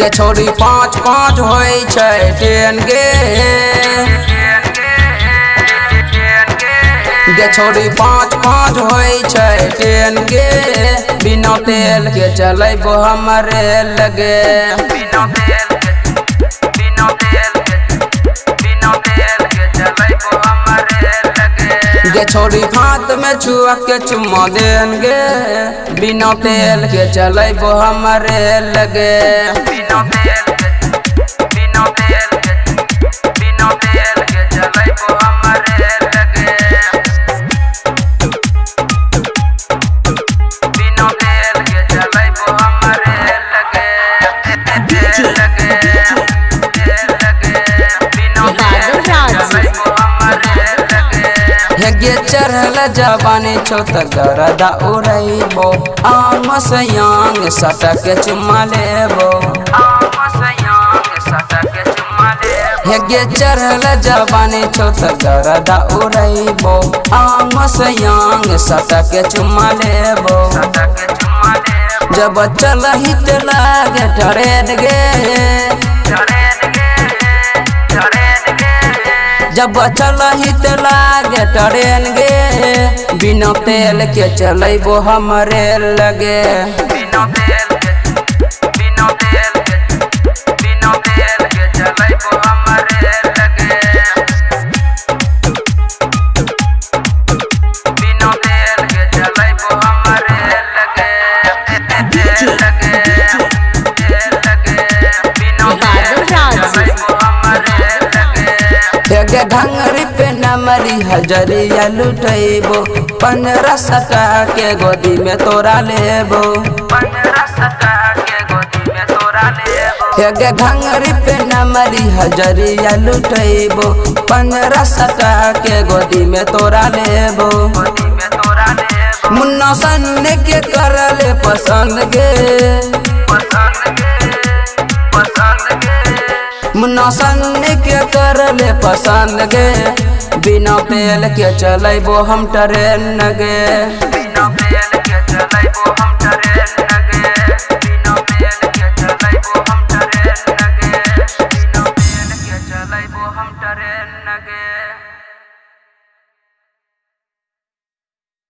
गे छोरी 5-5 होई छै ट्रेन गे गे छोरी 5-5 होई छै ट्रेन गे बिना तेल के चलेबो हमरे लगे गे छोरी हाथ में छुआ के चुम्मा देंगे बिना तेल के चलेबो हमरे लगे गे चढ़ल जवानी छो त गरदा उड़ैबो आम सयांग सटक चुम्मा लेबो गे चढ़ल जवानी छो त गरदा उड़ैबो आम सयांग सटक चुम्मा लेबो जब चलही त लागे ट्रेन गे जब चलही त लागे ट्रेन गे बिना तेल के चलेबो हमरे लगे गे घंगरी पे नमरी हजरिया लुटैबो 15 के गोदी में तोरा लेबो गे घंगरी पे नमरी हजरिया लुटैबो 15 के गोदी में तोरा लेबो मुन्ना सन के करले पसंद गे मुन्ना सन के करले पसंद गे बिना तेल के चलेबो हम ट्रेन गे।